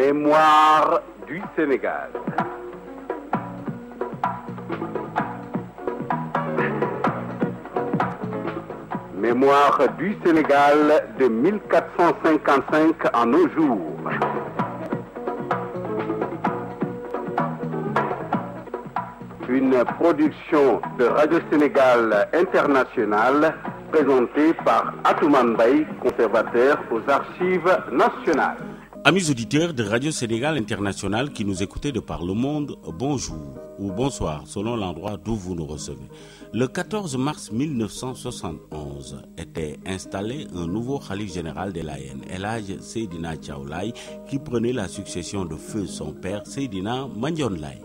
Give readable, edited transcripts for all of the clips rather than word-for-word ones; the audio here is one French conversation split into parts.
Mémoire du Sénégal. Mémoire du Sénégal de 1455 à nos jours. Une production de Radio Sénégal International présentée par Atoumane Mbaye, conservateur aux Archives nationales. Amis auditeurs de Radio Sénégal International qui nous écoutez de par le monde, bonjour ou bonsoir selon l'endroit d'où vous nous recevez. Le 14 mars 1971 était installé un nouveau khalife général des Layènes, El Hadj Seydina Thiaw Laye, qui prenait la succession de feu son père Seydina Mandione Laye.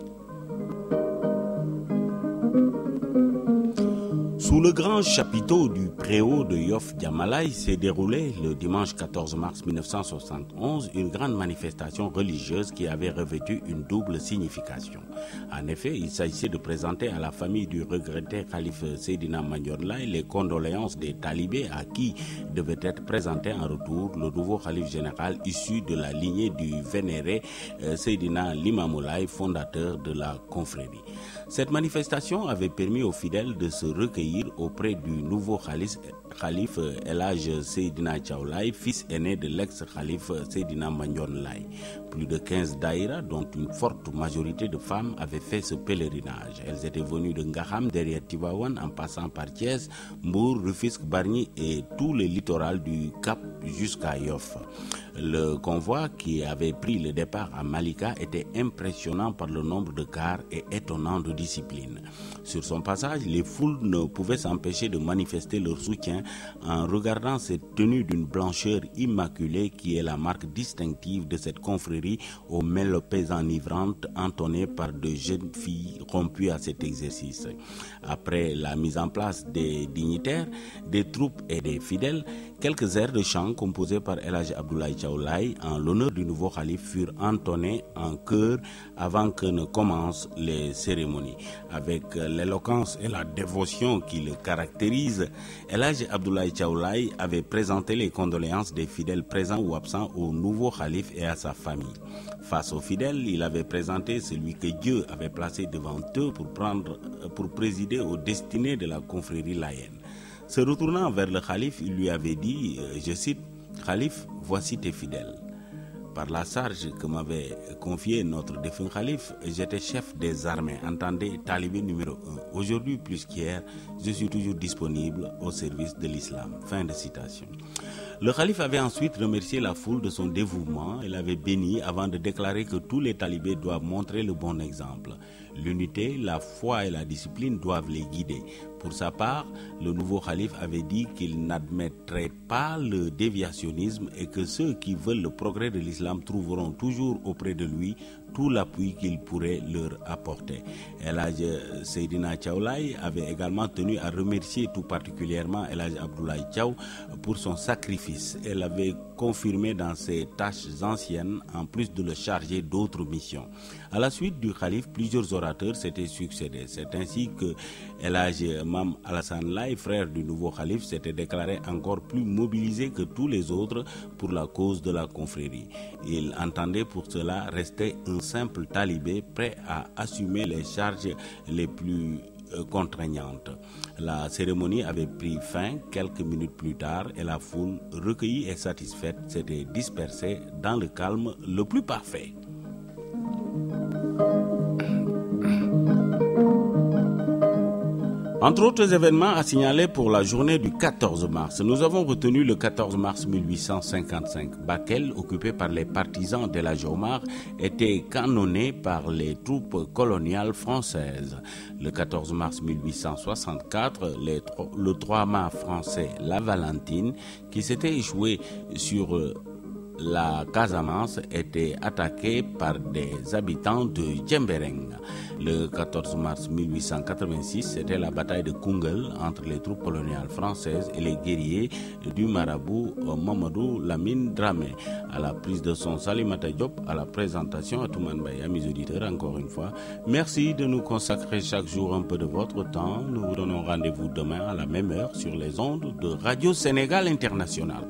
Sous le grand chapiteau du préau de Yoff Diamalaye s'est déroulée le dimanche 14 mars 1971 une grande manifestation religieuse qui avait revêtu une double signification. En effet, il s'agissait de présenter à la famille du regretté khalife Seydina Mandione Laye les condoléances des talibés à qui devait être présenté en retour le nouveau khalife général issu de la lignée du vénéré Seydina Limamou Laye, fondateur de la confrérie. Cette manifestation avait permis aux fidèles de se recueillir auprès du nouveau khalife El Hadj Seydina Thiaw Laye, fils aîné de l'ex-khalife Seydina Mandione Laye. Plus de 15 daïras, dont une forte majorité de femmes, avaient fait ce pèlerinage. Elles étaient venues de Ngaham derrière Tivaouane en passant par Thiès, Mbour, Rufisque, Bargny et tout le littoral du Cap jusqu'à Yoff. Le convoi qui avait pris le départ à Malika était impressionnant par le nombre de cars et étonnant de discipline. Sur son passage, les foules ne pouvaient s'empêcher de manifester leur soutien en regardant cette tenue d'une blancheur immaculée qui est la marque distinctive de cette confrérie aux mélopées enivrantes entonnées par de jeunes filles rompues à cet exercice. Après la mise en place des dignitaires, des troupes et des fidèles, quelques airs de chant composés par El Hadj Abdoulaye Thiaw Laye en l'honneur du nouveau khalife furent entonnés en chœur avant que ne commencent les cérémonies. Avec l'éloquence et la dévotion qui le caractérisent, El Hadj Abdoulaye Thiaw Laye avait présenté les condoléances des fidèles présents ou absents au nouveau khalife et à sa famille. Face aux fidèles, il avait présenté celui que Dieu avait placé devant eux pour présider aux destinées de la confrérie layène. Se retournant vers le khalife, il lui avait dit, je cite, « Khalife, voici tes fidèles. Par la charge que m'avait confiée notre défunt khalife, j'étais chef des armées, entendez, talibé numéro 1. Aujourd'hui, plus qu'hier, je suis toujours disponible au service de l'islam. » Fin de citation. Le khalife avait ensuite remercié la foule de son dévouement et l'avait béni avant de déclarer que tous les talibés doivent montrer le bon exemple. L'unité, la foi et la discipline doivent les guider. Pour sa part, le nouveau khalife avait dit qu'il n'admettrait pas le déviationnisme et que ceux qui veulent le progrès de l'islam trouveront toujours auprès de lui tout l'appui qu'il pourrait leur apporter. El Hadj Seydina Thiaw Laye avait également tenu à remercier tout particulièrement El Hadj Abdoulaye Thiaw pour son sacrifice. Elle avait confirmé dans ses tâches anciennes, en plus de le charger d'autres missions. À la suite du khalife, plusieurs orateurs s'étaient succédés. C'est ainsi que El Hadj Mame Alassane Laye, frère du nouveau khalife, s'était déclaré encore plus mobilisé que tous les autres pour la cause de la confrérie. Il entendait pour cela rester un simple talibé prêt à assumer les charges les plus contraignantes. La cérémonie avait pris fin quelques minutes plus tard et la foule, recueillie et satisfaite, s'était dispersée dans le calme le plus parfait. Entre autres événements à signaler pour la journée du 14 mars, nous avons retenu le 14 mars 1855. Bakel, occupé par les partisans d'El Hadj Omar, était canonné par les troupes coloniales françaises. Le 14 mars 1864, le 3 mâts français La Valentine, qui s'était échoué sur la Casamance, était attaquée par des habitants de Djembereng. Le 14 mars 1886, c'était la bataille de Koungheul entre les troupes coloniales françaises et les guerriers du marabout Mamadou Lamine Dramé. À la prise de son, Salimata Diop, à la présentation, Atoumane Mbaye. Amis auditeurs, encore une fois, merci de nous consacrer chaque jour un peu de votre temps. Nous vous donnons rendez-vous demain à la même heure sur les ondes de Radio Sénégal International.